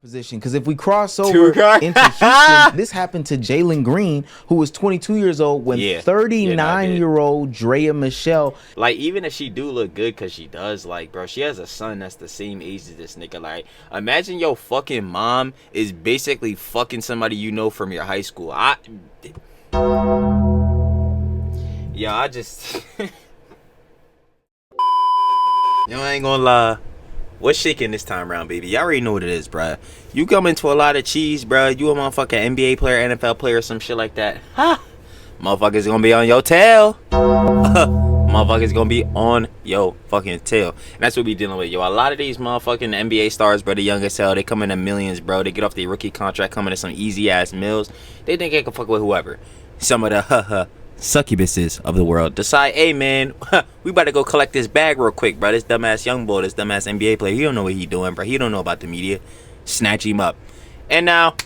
position, because if we cross over into Houston, this happened to Jalen Green, who was 22 years old when 39-year-old Drea Michelle. Like, even if she do look good, because she does, like, bro, she has a son that's the same age as this nigga. Like, imagine your fucking mom is basically fucking somebody you know from your high school. I just I ain't gonna lie. What's shaking this time around, baby? Y'all already know what it is, bruh. You come into a lot of cheese, bruh. You a motherfucking NBA player, NFL player, some shit like that. Ha! Motherfuckers gonna be on your tail. Motherfuckers gonna be on your fucking tail. And that's what we dealing with, yo. A lot of these motherfucking NBA stars, bro, the young as hell, they come into millions, bro. They get off their rookie contract, come into some easy-ass mills. They think they can fuck with whoever. Some of the, succubuses of the world decide, hey man, we about to go collect this bag real quick, bro. This dumbass young boy, this dumbass NBA player, he don't know what he doing, bro. He don't know about the media. Snatch him up. And now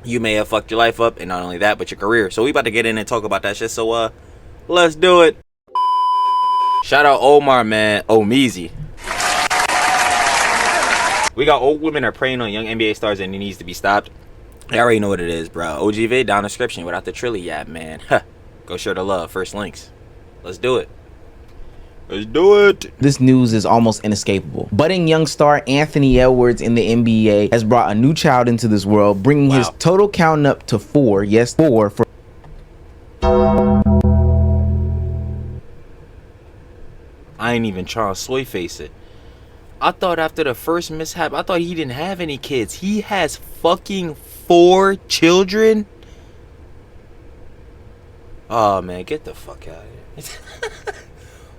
you may have fucked your life up, and not only that, but your career. So we about to get in and talk about that shit. So let's do it. Shout out Omar, man. Omeezy. We got old women are preying on young NBA stars and it needs to be stopped. I already know what it is, bro. OG vid down in the description without the Trilly app, man. Go share the love. First links. Let's do it. Let's do it. This news is almost inescapable. Budding young star Anthony Edwards in the NBA has brought a new child into this world, bringing his total count up to 4. Yes, 4. I ain't even trying to soy face it. I thought after the first mishap, I thought he didn't have any kids. He has fucking 4 children. Oh man, get the fuck out of here.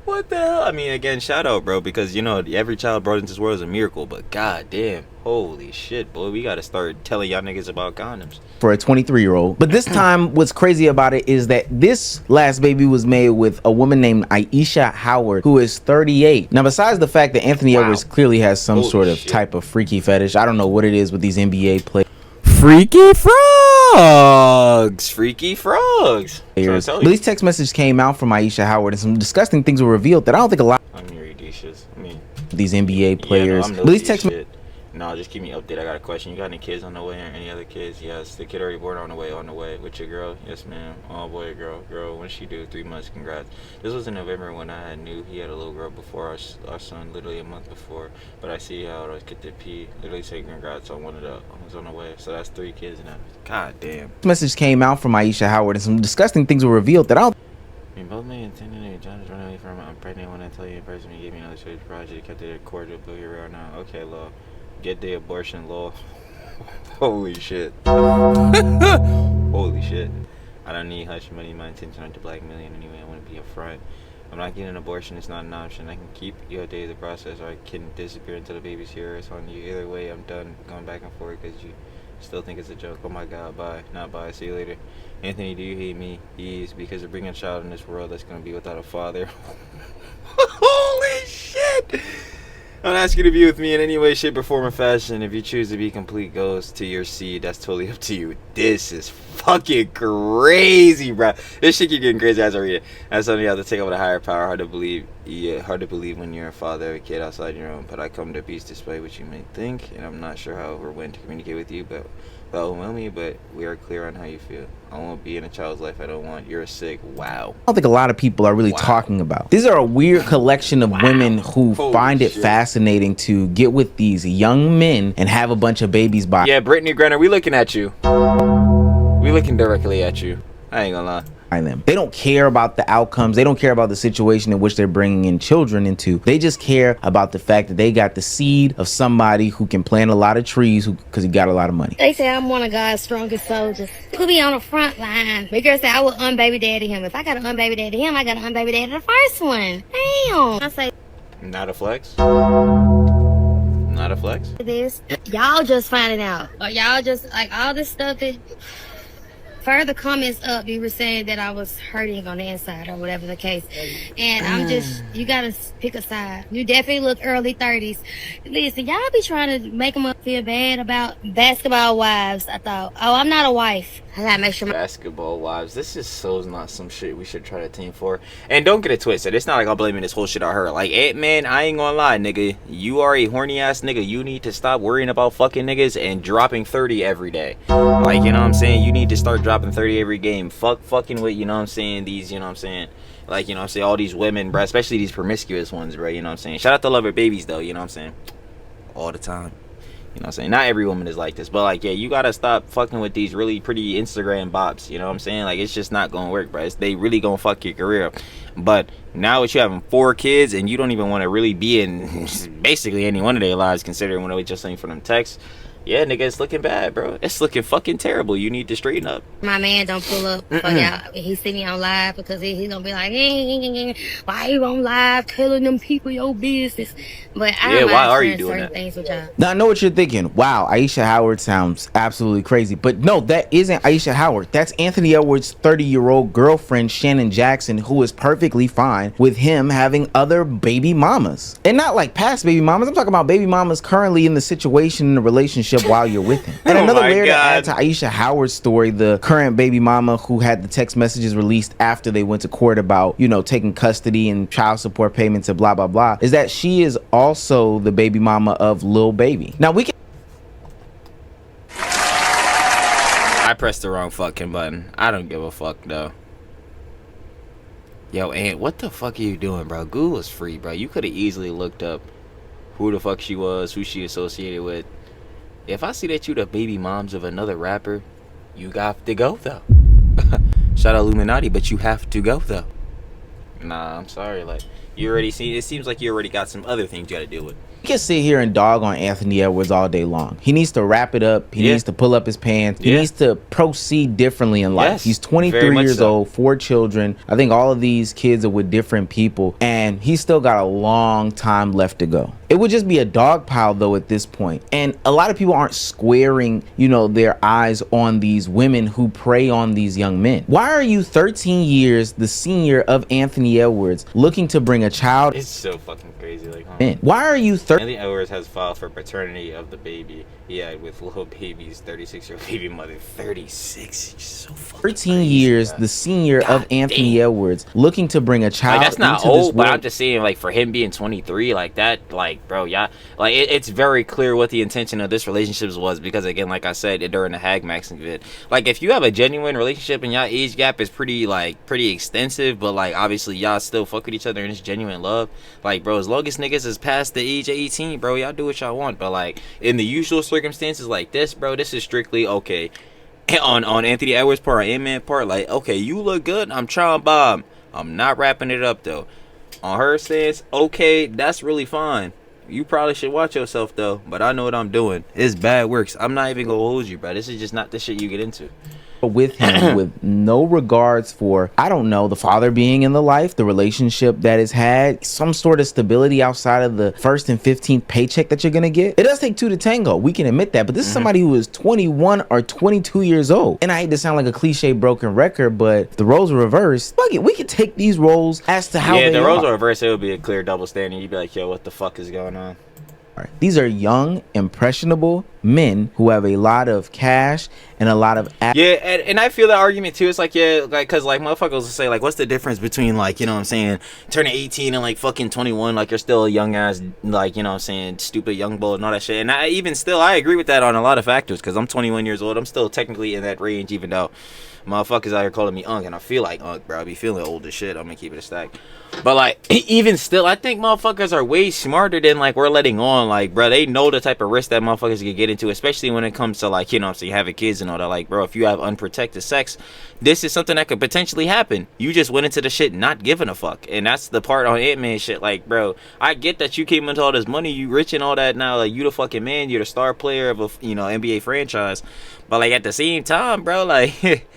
What the hell? I mean, again, shout out, bro, because you know every child brought into this world is a miracle. But goddamn, holy shit, boy, we gotta start telling y'all niggas about condoms. For a 23-year-old. But this time, what's crazy about it is that this last baby was made with a woman named Aisha Howard, who is 38. Now, besides the fact that Anthony Edwards clearly has some sort of type of freaky fetish, I don't know what it is with these NBA players. Freaky frogs. Freaky frogs. But these text messages came out from Aisha Howard and some disgusting things were revealed that I don't think a lot of these NBA players. But these text no, just keep me updated. I got a question. You got any kids on the way or any other kids? Yes, the kid already born on the way. With your girl? Yes, ma'am. Oh boy, girl. When she do? 3 months. Congrats. This was in November when I knew he had a little girl before our son, literally a month before. But I see how I get the P. Literally say congrats on one of the. I was on the way. So that's 3 kids now. God damn. This message came out from Aisha Howard and some disgusting things were revealed that I don't. I mean, both me and Tennant John is running away from I'm pregnant when I tell you in person. He gave me another switch project. Kept it cordial, but here we are now. Okay, law. Get the abortion law. Holy shit. Holy shit. I don't need hush money. My intention aren't to blackmail you in any way. I want to be upfront. I'm not getting an abortion. It's not an option. I can keep you updated the process, or I can disappear until the baby's here. It's on you. Either way, I'm done going back and forth because you still think it's a joke. Oh my god, bye. Not bye. See you later. Anthony, do you hate me? Yes, because of bringing a child in this world that's going to be without a father. Holy shit. I'm not asking you to be with me in any way, shape, or form or fashion. If you choose to be complete ghost to your seed, that's totally up to you. This is fucking crazy, bro. This shit keep getting crazy as I read it. That's something you have to take up with a higher power. Hard to believe. Yeah, hard to believe when you're a father of a kid outside your own. But I come to peace despite what you may think, and I'm not sure how or when to communicate with you, but overwhelm me. But we are clear on how you feel. I won't be in a child's life I don't want. You're sick. Wow. I don't think a lot of people are really talking about. These are a weird collection of women who find it fascinating to get with these young men and have a bunch of babies by. Yeah, Brittany Griner, we looking at you. We looking directly at you. I ain't gonna lie. Them. They don't care about the outcomes. They don't care about the situation in which they're bringing in children into. They just care about the fact that they got the seed of somebody who can plant a lot of trees because he got a lot of money. They say I'm one of God's strongest soldiers. Put me on the front line. My girl said I would unbaby daddy him. If I got to unbaby daddy him, I got to unbaby daddy the first one. Damn. I say, not a flex. Not a flex. This y'all just finding out. Or y'all just like all this stuff is. further comments up, you were saying that I was hurting on the inside or whatever the case. And I'm just, you gotta pick a side. You definitely look early 30s. Listen, y'all be trying to make them feel bad about basketball wives. I thought, oh, I'm not a wife. I gotta make sure Basketball wives. This is so not some shit we should try to team for. And don't get it twisted. It's not like I'm blaming this whole shit on her. Like, Ant-Man, I ain't gonna lie, nigga. You are a horny ass nigga. You need to stop worrying about fucking niggas and dropping 30 every day. Like, you know what I'm saying? You need to start dropping 30 every game. Fucking with, you know what I'm saying? These, you know what I'm saying? Like, you know what I'm saying? All these women, bro. Especially these promiscuous ones, bro. You know what I'm saying? Shout out to Lover Babies, though. You know what I'm saying? All the time. You know what I'm saying? Not every woman is like this, but like, yeah, you gotta stop fucking with these really pretty Instagram bops. You know what I'm saying? Like, it's just not gonna work, bro. They really gonna fuck your career up. But now with you having 4 kids and you don't even want to really be in basically any one of their lives, considering when I was just saying for them texts, yeah, nigga, it's looking bad, bro. It's looking fucking terrible. You need to straighten up. my man don't pull up for y'all. He see me on live because he gonna be like, why you on live telling them people your business? But I don't why are mind you doing certain that? things with y'all. Now I know what you're thinking. Wow, Aisha Howard sounds absolutely crazy. But no, that isn't Aisha Howard. That's Anthony Edwards' 30-year-old girlfriend, Shannon Jackson, who is perfectly fine with him having other baby mamas. And not like past baby mamas. I'm talking about baby mamas currently in the situation in the relationship while you're with him. And another layer to add to Aisha Howard's story, the current baby mama who had the text messages released after they went to court about, you know, taking custody and child support payments and blah, blah, blah, is that she is also the baby mama of Lil Baby. Now we can... I pressed the wrong fucking button. I don't give a fuck, though. Yo, Ant, what the fuck are you doing, bro? Google is free, bro. You could have easily looked up who the fuck she was, who she associated with. If I see that you the baby moms of another rapper, you got to go, though. Shout out Illuminati, but you have to go, though. Nah, I'm sorry. Like, you already see, it seems like you already got some other things you got to deal with. We can sit here and dog on Anthony Edwards all day long. He needs to wrap it up. He needs to pull up his pants. He needs to proceed differently in life. He's 23 years old, 4 children. I think all of these kids are with different people, and he's still got a long time left to go. It would just be a dog pile, though, at this point. And a lot of people aren't squaring, you know, their eyes on these women who prey on these young men. Why are you 13 years the senior of Anthony Edwards looking to bring a child? It's so fucking crazy. Like, in? Why are you Anthony Edwards has filed for paternity of the baby he had with Lil Baby's 36-year-old baby mother. 36, so fucking 13 crazy, years bro. the senior God of Anthony Edwards looking to bring a child like, that's not into this old, but world. I'm just saying, like, for him being 23, like that, like, bro, yeah, like it's very clear what the intention of this relationship was, because again, like I said during the Hag Maxing vid, like, if you have a genuine relationship and y'all age gap is pretty extensive, but like obviously y'all still fuck with each other and it's genuine love, like, bro, as long as niggas is past the age of 18, bro, y'all do what y'all want. But like in the usual circumstances like this, bro, this is strictly okay on Anthony Edwards' part, on Ant-Man part, like, okay, you look good, I'm trying Bob, I'm not wrapping it up though. On her stance, okay, that's really fine. You probably should watch yourself though, but I know what I'm doing. It's bad works. I'm not even gonna hold you, bro. This is just not the shit you get into. With him with no regards for, I don't know, the father being in the life, the relationship that is had, some sort of stability outside of the first and 15th paycheck that you're gonna get. It does take 2 to tango, we can admit that, but this is somebody who is 21 or 22 years old. And I hate to sound like a cliche broken record, but if the roles were reversed, fuck it, we could take these roles as to how they are. Yeah, the roles were reversed, it would be a clear double standard. You'd be like, yo, what the fuck is going on? These are young, impressionable men who have a lot of cash and a lot of and I feel that argument too. It's like, yeah, like, cause like motherfuckers will say, like, what's the difference between, like, you know what I'm saying, turning 18 and like fucking 21, like you're still a young ass, like, you know what I'm saying, stupid young bull and all that shit. And I agree with that on a lot of factors, because I'm 21 years old. I'm still technically in that range, even though motherfuckers out here calling me Unk, and I feel like Unk, bro. I be feeling old as shit. I'm gonna keep it a stack. But like, even still, I think motherfuckers are way smarter than like we're letting on. Like, bro, they know the type of risk that motherfuckers can get into, especially when it comes to, like, you know what I'm saying, having kids and all that. Like, bro, if you have unprotected sex, this is something that could potentially happen. You just went into the shit not giving a fuck. And that's the part on Ant-Man shit. Like, bro, I get that you came into all this money, you rich and all that now, like, you the fucking man, you're the star player of a, you know, NBA franchise. But like, at the same time, bro, like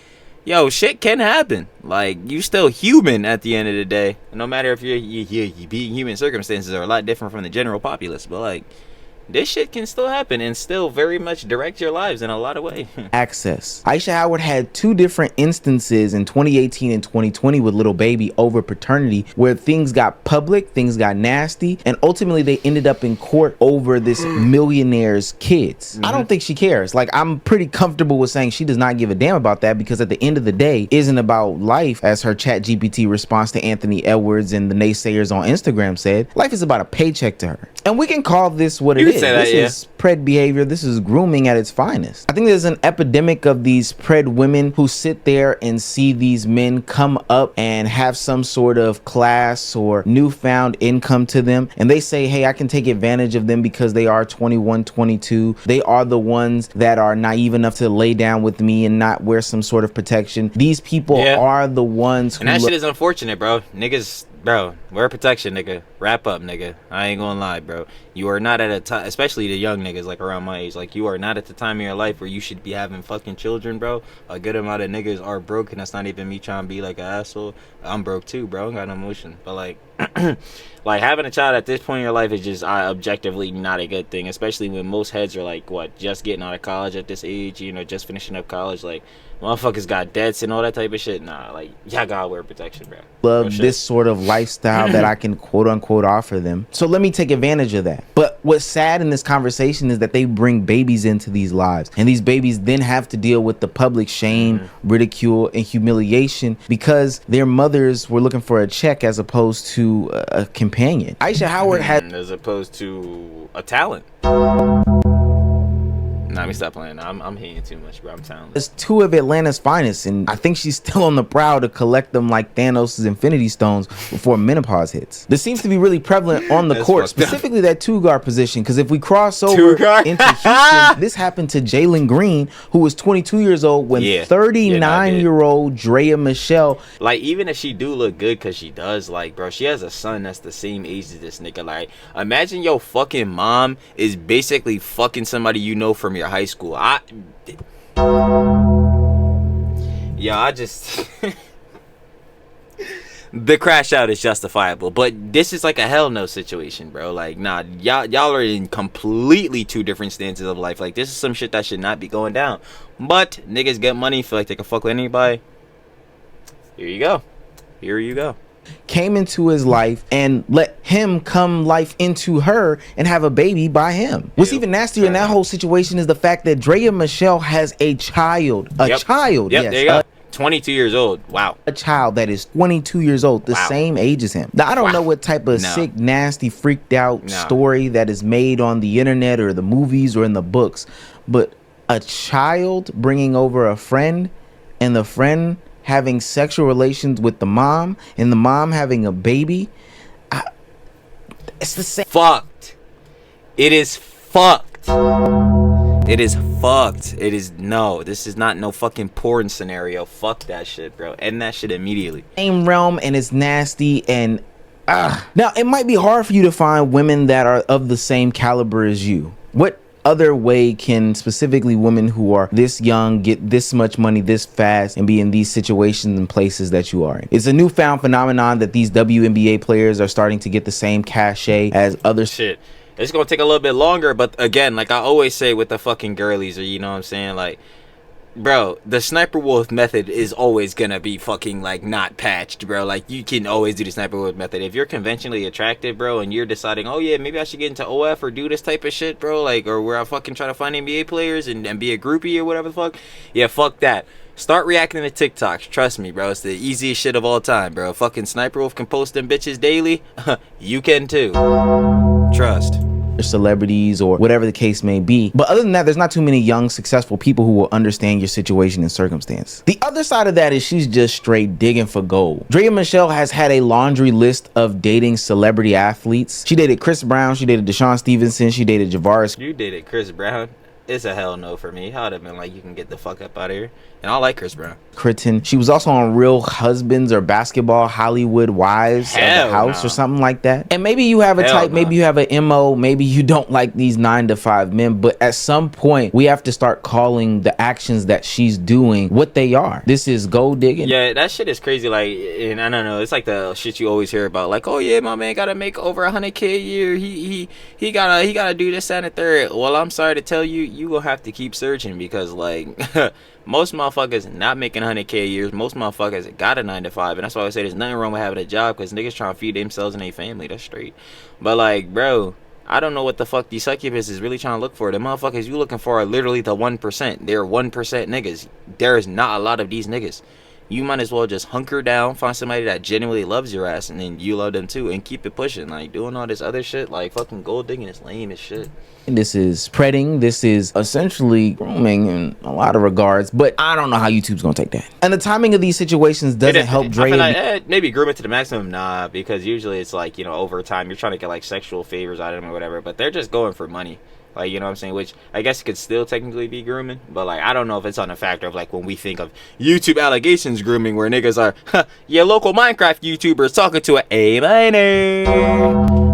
yo, shit can happen. Like, you still human at the end of the day. No matter if you being human, circumstances are a lot different from the general populace. But like, this shit can still happen and still very much direct your lives in a lot of ways. Access. Aisha Howard had 2 different instances in 2018 and 2020 with Lil Baby over paternity, where things got public, things got nasty, and ultimately they ended up in court over this millionaire's kids. I don't think she cares. Like, I'm pretty comfortable with saying she does not give a damn about that, because at the end of the day, isn't about life, as her chat GPT response to Anthony Edwards and the naysayers on Instagram said. Life is about a paycheck to her. And we can call this what it is. This is pred behavior. This is grooming at its finest. I think there's an epidemic of these pred women who sit there and see these men come up and have some sort of class or newfound income to them, and they say, hey, I can take advantage of them because they are 21, 22. They are the ones that are naive enough to lay down with me and not wear some sort of protection. These people are the ones who... And that shit is unfortunate, bro. Niggas... Bro, wear protection, nigga. Wrap up, nigga. I ain't gonna lie, bro. You are not at a time, especially the young niggas, like, around my age. Like, you are not at the time of your life where you should be having fucking children, bro. A good amount of niggas are broke, and that's not even me trying to be, like, an asshole. I'm broke, too, bro. I got no emotion. But, like, like, having a child at this point in your life is just objectively not a good thing, especially when most heads are, like, what, just getting out of college at this age, you know, just finishing up college, like... Motherfuckers got debts and all that type of shit. Nah, like, y'all gotta wear protection, bro. Love this sort of lifestyle that I can quote unquote offer them. So let me take advantage of that. But what's sad in this conversation is that they bring babies into these lives, and these babies then have to deal with the public shame, ridicule, and humiliation because their mothers were looking for a check as opposed to a companion. Aisha Howard had... As opposed to a talent. Nah, let me stop playing. I'm hating too much, bro. I'm talentless. There's 2 of Atlanta's finest, and I think she's still on the prowl to collect them like Thanos' Infinity Stones before menopause hits. This seems to be really prevalent on the court, specifically that 2-guard position, because if we cross over into Houston, this happened to Jalen Green, who was 22 years old when 39-year-old Drea Michelle... Like, even if she do look good, because she does, like, bro, she has a son that's the same age as this nigga. Like, imagine your fucking mom is basically fucking somebody you know from your high school. I just the crash out is justifiable, but this is like a hell no situation, bro. Like, nah, y'all are in completely 2 different stances of life. Like, this is some shit that should not be going down, but niggas get money, feel like they can fuck with anybody. Here you go. Came into his life and let him come life into her and have a baby by him. What's even nastier in that whole situation is the fact that Drea Michelle has a child. Child. Yep, there you go. 22 years old. Wow. A child that is 22 years old, the same age as him. Now, I don't know what type of sick, nasty, freaked out story that is made on the internet or the movies or in the books, but a child bringing over a friend and the friend having sexual relations with the mom and the mom having a baby, it's the same. Fucked. It is fucked. It is fucked. It is no. This is not no fucking porn scenario. Fuck that shit, bro. End that shit immediately. Same realm, and it's nasty. And now it might be hard for you to find women that are of the same caliber as you. What other way can specifically women who are this young get this much money this fast and be in these situations and places that you are in? It's a newfound phenomenon that these WNBA players are starting to get the same cachet as other shit. It's gonna take a little bit longer, but again, like I always say with the fucking girlies, or you know what I'm saying, like, bro, the sniper wolf method is always gonna be fucking like not patched, bro. Like, you can always do the sniper wolf method if you're conventionally attractive, bro, and you're deciding, oh yeah, maybe I should get into OF or do this type of shit, bro, like, or where I fucking try to find NBA players and be a groupie or whatever the fuck. Yeah, fuck that. Start reacting to TikToks. Trust me, bro. It's the easiest shit of all time, bro. Fucking Sniper Wolf can post them bitches daily. You can too. Trust. Celebrities or whatever the case may be. But other than that, there's not too many young, successful people who will understand your situation and circumstance. The other side of that is she's just straight digging for gold. Drea Michelle has had a laundry list of dating celebrity athletes. She dated Chris Brown. She dated Deshaun Stevenson. She dated Javaris. You dated Chris Brown? it's a hell no for me. I'd have been like, you can get the fuck up out of here. And I like Chris Brown. Critton. She was also on Real Husbands or Basketball Hollywood Wives of the House or something like that. And maybe you have a type, maybe you have an MO, maybe you don't like these 9-to-5 men, but at some point we have to start calling the actions that she's doing what they are. This is gold digging. Yeah, that shit is crazy. Like, and I don't know, it's like the shit you always hear about. Like, oh yeah, my man gotta make over 100K a year. He gotta do this and the third. Well, I'm sorry to tell you, you gonna have to keep searching because like most motherfuckers not making 100K a year. Most motherfuckers got a 9-to-5, and that's why I say there's nothing wrong with having a job because niggas trying to feed themselves and their family. That's straight. But like, bro, I don't know what the fuck these succubus is really trying to look for. The motherfuckers you looking for are literally the 1%. They're 1% niggas. There is not a lot of these niggas. You might as well just hunker down, find somebody that genuinely loves your ass, and then you love them too, and keep it pushing. Like, doing all this other shit, like fucking gold digging is lame as shit. This is predding. This is essentially grooming in a lot of regards, but I don't know how YouTube's gonna take that. And the timing of these situations doesn't help Dre. I feel like, maybe groom it to the maximum, nah, because usually it's like, you know, over time you're trying to get like sexual favors out of them or whatever, but they're just going for money. Like, you know what I'm saying? Which I guess could still technically be grooming. But, like, I don't know if it's on a factor of, like, when we think of YouTube allegations grooming where niggas are, your local Minecraft YouTubers talking to a minor.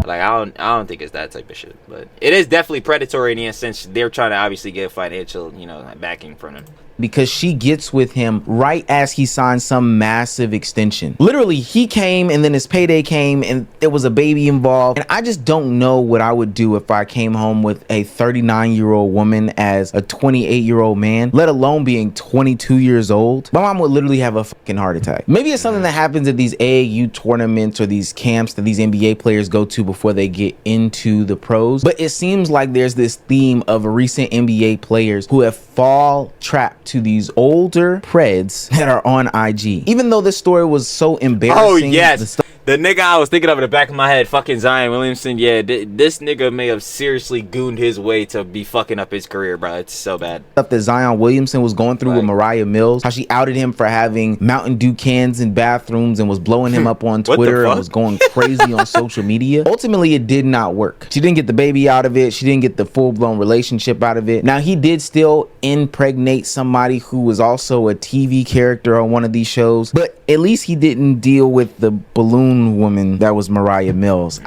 Like, I don't think it's that type of shit. But it is definitely predatory in the sense they're trying to obviously get financial, you know, backing from him. Because she gets with him right as he signed some massive extension. Literally, he came and then his payday came and there was a baby involved. And I just don't know what I would do if I came home with a 39-year-old woman as a 28-year-old man, let alone being 22 years old. My mom would literally have a fucking heart attack. Maybe it's something that happens at these AAU tournaments or these camps that these NBA players go to before they get into the pros. But it seems like there's this theme of recent NBA players who have fall trapped to these older preds that are on IG. Even though this story was so embarrassing. Oh, yes. The nigga I was thinking of in the back of my head, fucking Zion Williamson. Yeah, this nigga may have seriously gooned his way to be fucking up his career, bro. It's so bad. Stuff that Zion Williamson was going through with Mariah Mills. How she outed him for having Mountain Dew cans in bathrooms and was blowing him up on Twitter and was going crazy on social media. Ultimately, it did not work. She didn't get the baby out of it. She didn't get the full-blown relationship out of it. Now, he did still impregnate somebody who was also a TV character on one of these shows, but at least he didn't deal with the balloon woman that was Mariah Mills.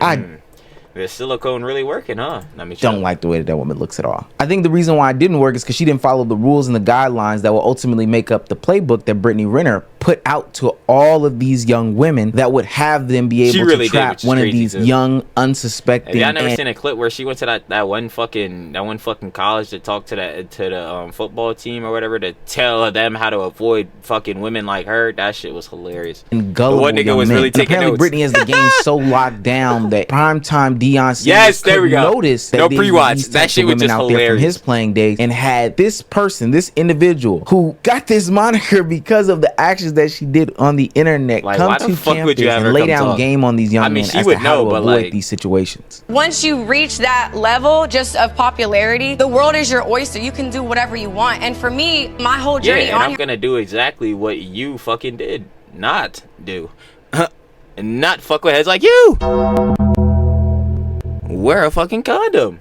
The silicone really working, huh? Don't like the way that woman looks at all. I think the reason why it didn't work is because she didn't follow the rules and the guidelines that will ultimately make up the playbook that Brittany Renner put out to all of these young women that would have them be able to trap one of these young, unsuspecting. Have y'all never seen a clip where she went to that one fucking college to talk to the football team or whatever to tell them how to avoid fucking women like her? That shit was hilarious. And gullible one nigga was really taking apparently notes. Brittany has the game so locked down that primetime Deion Sanders noticed that no pre-watch. That shit was just hilarious. From his playing days, and had this person, this individual who got this moniker because of the actions that she did on the internet, like, come to campus and lay down game on these young men as to how to avoid these situations. Once you reach that level just of popularity, the world is your oyster. You can do whatever you want. And for me, my whole journey I'm gonna do exactly what you fucking did. Not do. And not fuck with heads like you. Wear a fucking condom.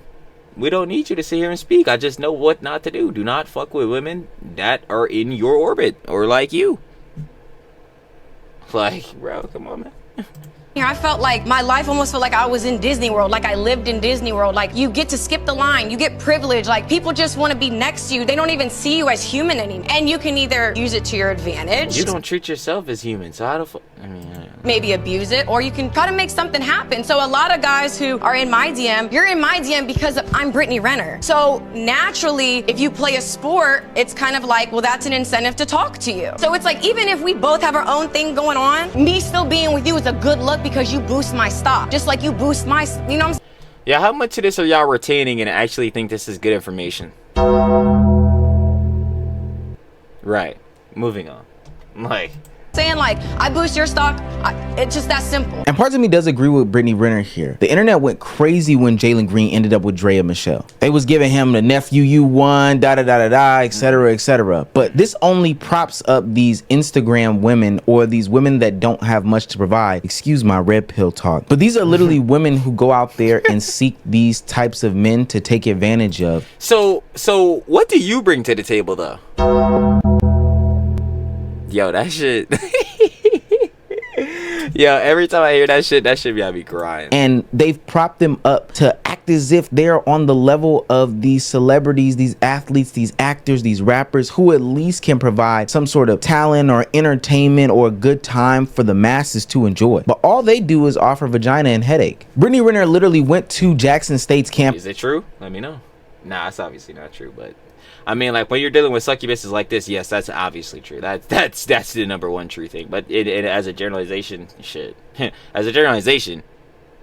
We don't need you to sit here and speak. I just know what not to do. Do not fuck with women that are in your orbit or like you. Like, bro, come on, man. I felt like my life almost felt like I was in Disney World, like I lived in Disney World. Like, you get to skip the line, you get privilege, like people just want to be next to you. They don't even see you as human anymore. And you can either use it to your advantage. You don't treat yourself as human, so how the fuck? Maybe abuse it, or you can try to make something happen. So a lot of guys who are in my DM, you're in my DM because I'm Brittany Renner. So naturally, if you play a sport, it's kind of like, well, that's an incentive to talk to you. So it's like, even if we both have our own thing going on, me still being with you is a good look because you boost my stock, just like you boost my, you know what I'm saying? Yeah, how much of this are y'all retaining and actually think this is good information? Right. Moving on. Like, saying? Like, I boost your stock. It's just that simple. And parts of me does agree with Brittany Renner here. The internet went crazy when Jalen Green ended up with Drea Michelle. They was giving him the nephew you won, etc., etc. But this only props up these Instagram women, or these women that don't have much to provide. Excuse my red pill talk. But these are literally women who go out there and seek these types of men to take advantage of. So what do you bring to the table though? Yo, that shit. Yo, every time I hear that shit got me crying. And they've propped them up to act as if they're on the level of these celebrities, these athletes, these actors, these rappers, who at least can provide some sort of talent or entertainment or a good time for the masses to enjoy. But all they do is offer vagina and headache. Brittany Renner literally went to Jackson State's camp. Is it true? Let me know. Nah, it's obviously not true, but I mean, like, when you're dealing with succubuses like this, yes, that's obviously true. That's the number one true thing. But it as a generalization, shit. As a generalization,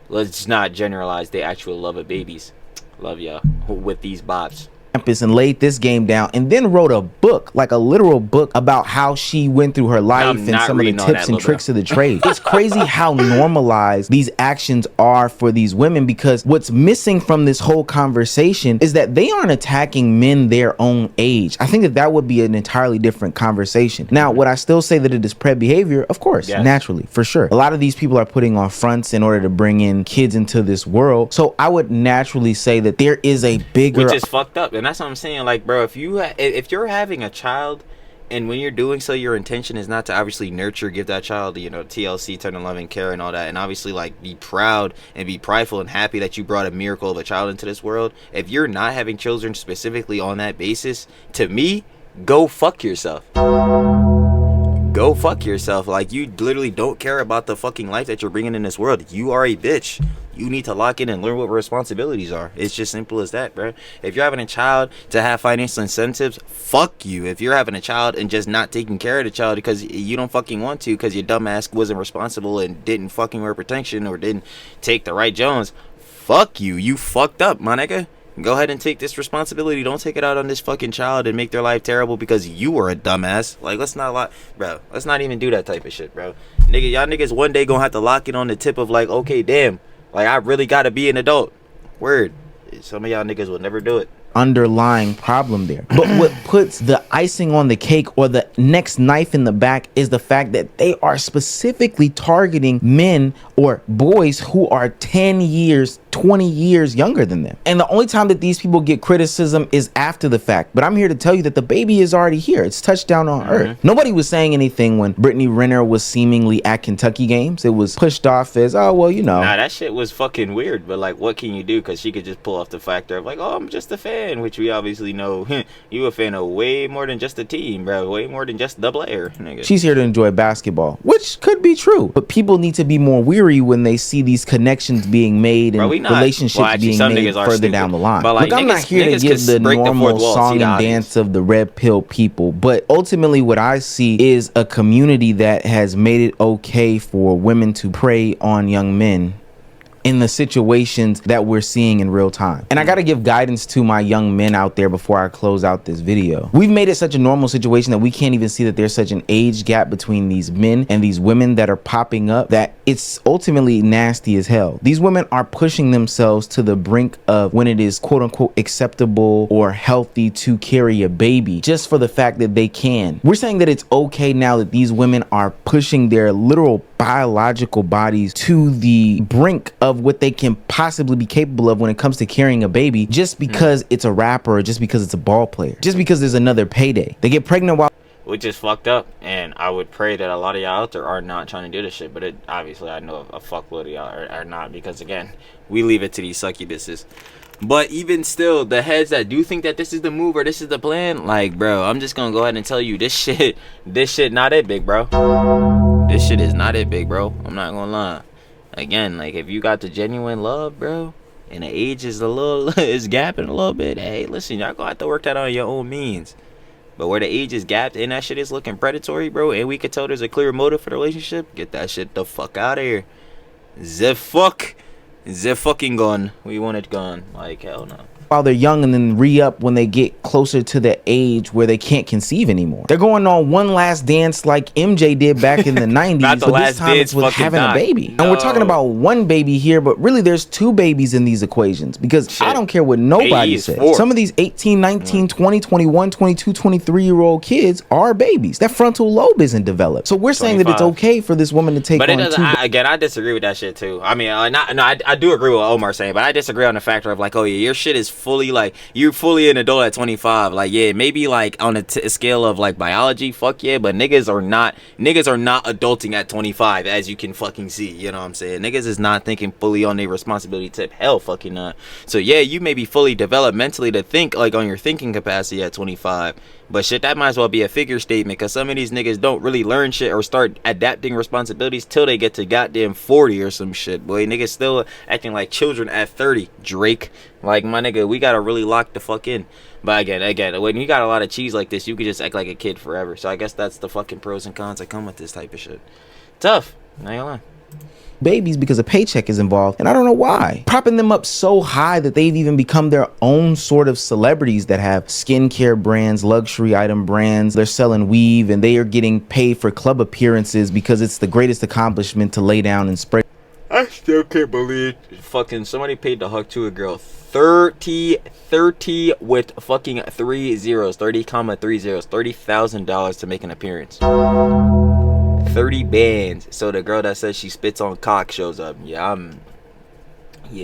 let's not generalize the actual love of babies. Love y'all with these bops. Campus and laid this game down, and then wrote a book, like a literal book, about how she went through her life and some of the tips and tricks of the trade. It's crazy how normalized these actions are for these women, because what's missing from this whole conversation is that they aren't attacking men their own age. I think that would be an entirely different conversation. Now, would I still say that it is pred behavior? Of course, yes. Naturally, for sure. A lot of these people are putting on fronts in order to bring in kids into this world, so I would naturally say that there is a bigger... Which is fucked up. And that's what I'm saying. Like, bro, if you're having a child, and when you're doing so, your intention is not to obviously nurture, give that child, you know, TLC, tender love and care and all that, and obviously, like, be proud and be prideful and happy that you brought a miracle of a child into this world. If you're not having children specifically on that basis, to me, go fuck yourself. Go fuck yourself. Like, you literally don't care about the fucking life that you're bringing in this world. You are a bitch. You need to lock in and learn what responsibilities are. It's just simple as that, bro. If you're having a child to have financial incentives, fuck you. If you're having a child and just not taking care of the child because you don't fucking want to, because your dumb ass wasn't responsible and didn't fucking wear protection or didn't take the right Jones, fuck you. You fucked up, my nigga. Go ahead and take this responsibility. Don't take it out on this fucking child and make their life terrible because you were a dumbass. Like, let's not lie, bro. Let's not even do that type of shit, bro. Nigga, y'all niggas one day gonna have to lock it on the tip of like, okay, damn. Like, I really gotta be an adult. Word. Some of y'all niggas will never do it. Underlying problem there. But what puts the icing on the cake, or the next knife in the back, is the fact that they are specifically targeting men or boys who are 10 years, 20 years younger than them. And the only time that these people get criticism is after the fact. But I'm here to tell you that the baby is already here. It's touched down on earth. Nobody was saying anything when Brittany Renner was seemingly at Kentucky games. It was pushed off as, oh, well, you know. Nah, that shit was fucking weird. But, like, what can you do? Because she could just pull off the factor of, like, oh, I'm just a fan, which we obviously know you a fan of way more than just the team, bro. Way more than just the player, nigga. She's here to enjoy basketball, which could be true. But people need to be more weary when they see these connections being made and relationships being made further down the line. But, like, look, I'm not here to give the normal song and dance of the red pill people, but ultimately what I see is a community that has made it okay for women to prey on young men in the situations that we're seeing in real time. And I gotta give guidance to my young men out there before I close out this video. We've made it such a normal situation that we can't even see that there's such an age gap between these men and these women that are popping up, that it's ultimately nasty as hell. These women are pushing themselves to the brink of when it is quote unquote acceptable or healthy to carry a baby, just for the fact that they can. We're saying that it's okay now that these women are pushing their literal biological bodies to the brink of what they can possibly be capable of when it comes to carrying a baby, just because it's a rapper, or just because it's a ball player, just because there's another payday. They get pregnant while... Which is fucked up, and I would pray that a lot of y'all out there are not trying to do this shit, but it obviously I know a fuckload of y'all are not, because again, we leave it to these succubuses. But even still, the heads that do think that this is the move or this is the plan, like, bro, I'm just gonna go ahead and tell you, this shit not it, big bro. This shit is not it, big bro. I'm not gonna lie. Again, like, if you got the genuine love, bro, and the age is is gapping a little bit, hey, listen, y'all gonna have to work that on your own means. But where the age is gapped and that shit is looking predatory, bro, and we can tell there's a clear motive for the relationship, get that shit the fuck out of here. The fucking gone. We want it gone. Like, hell no. while they're young and then re-up when they get closer to the age where they can't conceive anymore. They're going on one last dance like MJ did back in the 90s, but this time it's with having a baby. No. And we're talking about one baby here, but really there's two babies in these equations, because I don't care what nobody says. 4. Some of these 18, 19, 20, 21, 22, 23-year-old kids are babies. That frontal lobe isn't developed. So we're 25. Saying that it's okay for this woman to take on two. Again, I disagree with that shit too. I mean, I do agree with what Omar's saying, but I disagree on the factor of like, oh yeah, your shit is fully like, you're fully an adult at 25. Like, yeah, maybe like on a scale of like biology, fuck yeah, but niggas are not adulting at 25, as you can fucking see. You know what I'm saying? Niggas is not thinking fully on their responsibility tip. Hell fucking not. So yeah, you may be fully developed mentally to think like on your thinking capacity at 25. But shit, that might as well be a figure statement, because some of these niggas don't really learn shit or start adapting responsibilities till they get to goddamn 40 or some shit. Boy, niggas still acting like children at 30. Drake, like, my nigga, we gotta really lock the fuck in. But again, when you got a lot of cheese like this, you could just act like a kid forever. So I guess that's the fucking pros and cons that come with this type of shit. Tough, not gonna lie. Babies because a paycheck is involved, and I don't know why. Propping them up so high that they've even become their own sort of celebrities that have skincare brands, luxury item brands. They're selling weave, and they are getting paid for club appearances because it's the greatest accomplishment to lay down and spray. I still can't believe fucking somebody paid to hug to a girl 30 with fucking 3 zeros, 30,3 zeros, $30,000 to make an appearance. 30 bands. So the girl that says she spits on cock shows up. Yeah,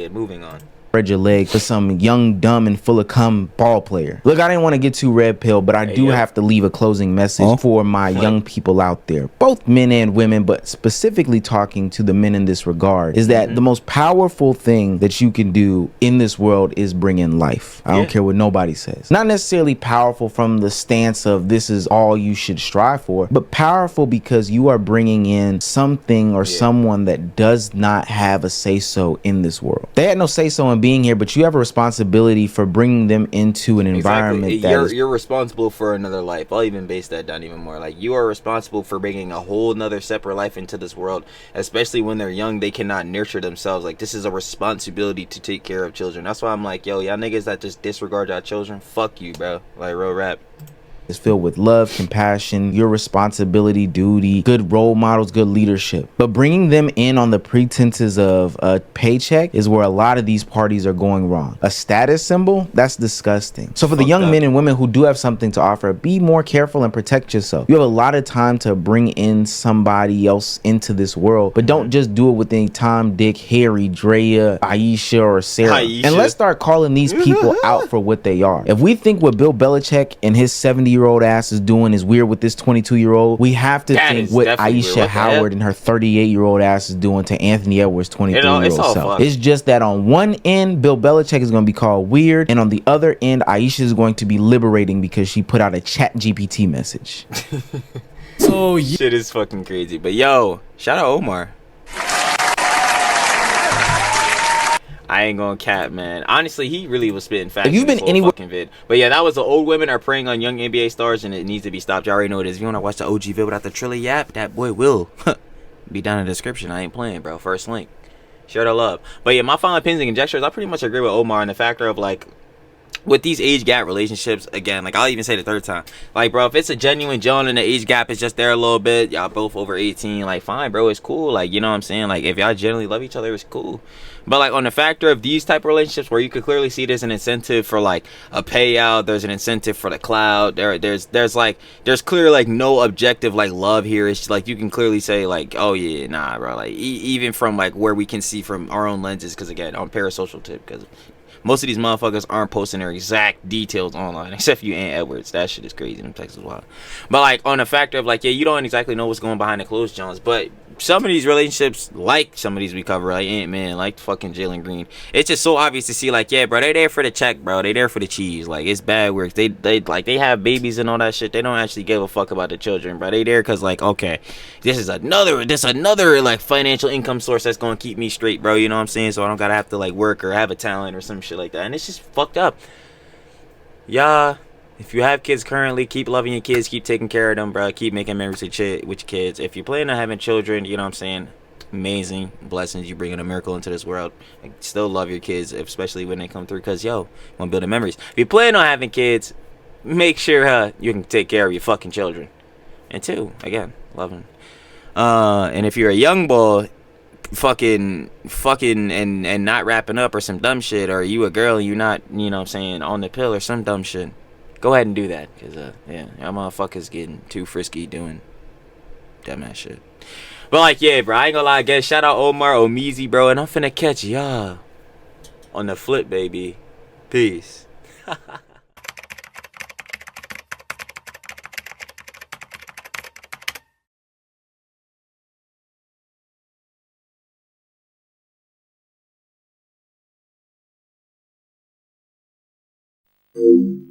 moving on. Spread your leg for some young, dumb, and full of cum ball player. Look, I didn't want to get too red pill, but I do have to leave a closing message for my young people out there, both men and women, but specifically talking to the men in this regard, is that the most powerful thing that you can do in this world is bring in life. I don't care what nobody says. Not necessarily powerful from the stance of this is all you should strive for, but powerful because you are bringing in something or someone that does not have a say-so in this world. They had no say-so in being here, but you have a responsibility for bringing them into an environment that you're responsible for another life. I'll even base that down even more. Like, you are responsible for bringing a whole nother separate life into this world, especially when they're young. They cannot nurture themselves. Like, this is a responsibility to take care of children. That's why I'm like, yo, y'all niggas that just disregard y'all children, fuck you, bro. Like, real rap. is filled with love, compassion, your responsibility, duty, good role models, good leadership. But bringing them in on the pretenses of a paycheck is where a lot of these parties are going wrong. A status symbol? That's disgusting. So for the young men and women who do have something to offer, be more careful and protect yourself. You have a lot of time to bring in somebody else into this world, but don't just do it with any Tom, Dick, Harry, Drea, Aisha, or Sarah. And let's start calling these people out for what they are. If we think what Bill Belichick and his 70-year-old ass is doing is weird with this 22-year-old, we have to think what Aisha Howard and her 38-year-old ass is doing to Anthony Edwards' 23-year-old self. It's just that on one end, Bill Belichick is going to be called weird, and on the other end, Aisha is going to be liberating because she put out a chat GPT message. So shit is fucking crazy. But yo, shout out Omar. I ain't gonna cap, man. Honestly, he really was spitting facts. If you've been anywhere, fucking vid. But yeah, that was the old women are preying on young NBA stars, and it needs to be stopped. You already know what it is. If you wanna watch the OG vid without the Trilla Yap, that boy will be down in the description. I ain't playing, bro. First link. Share the love. But yeah, my final opinions and conjectures, I pretty much agree with Omar on the factor of like, with these age gap relationships, again, like I'll even say the third time, like, bro, if it's a genuine John and the age gap is just there a little bit, y'all both over 18, like, fine, bro, it's cool. Like, you know what I'm saying? Like, if y'all genuinely love each other, it's cool. But like on the factor of these type of relationships where you could clearly see there's an incentive for like a payout, there's an incentive for the cloud, there's clear like no objective like love here. It's like you can clearly say like, oh yeah, nah, bro, like even from like where we can see from our own lenses, because again, on parasocial tip, because most of these motherfuckers aren't posting their exact details online, except for you and Edwards. That shit is crazy in Texas. Wild. But like on the factor of like, yeah, you don't exactly know what's going behind the closed Jones, but some of these relationships, like some of these we cover, like Ant-Man, like fucking Jalen Green, it's just so obvious to see like, yeah, bro, they there for the check, bro. They there for the cheese. Like, it's bad work. They have babies and all that shit. They don't actually give a fuck about the children, bro. They there because like, okay, this is another like financial income source that's gonna keep me straight, bro. You know what I'm saying? So I don't gotta have to like work or have a talent or some shit like that. And it's just fucked up. Yeah. If you have kids currently, keep loving your kids, keep taking care of them, bro. Keep making memories with your kids. If you plan on having children, you know what I'm saying, amazing blessings. You bringing a miracle into this world. I still love your kids, especially when they come through, because yo, want building memories. If you plan on having kids, make sure you can take care of your fucking children. And two, again, love them. And if you're a young boy, fucking and not wrapping up or some dumb shit, or you a girl and you not, you know what I'm saying, on the pill or some dumb shit, go ahead and do that, because yeah, y'all motherfuckers getting too frisky doing dumbass shit. But like, yeah, bro, I ain't gonna lie, again, shout out Omar Omizi, bro, and I'm finna catch y'all on the flip, baby. Peace. Thank you.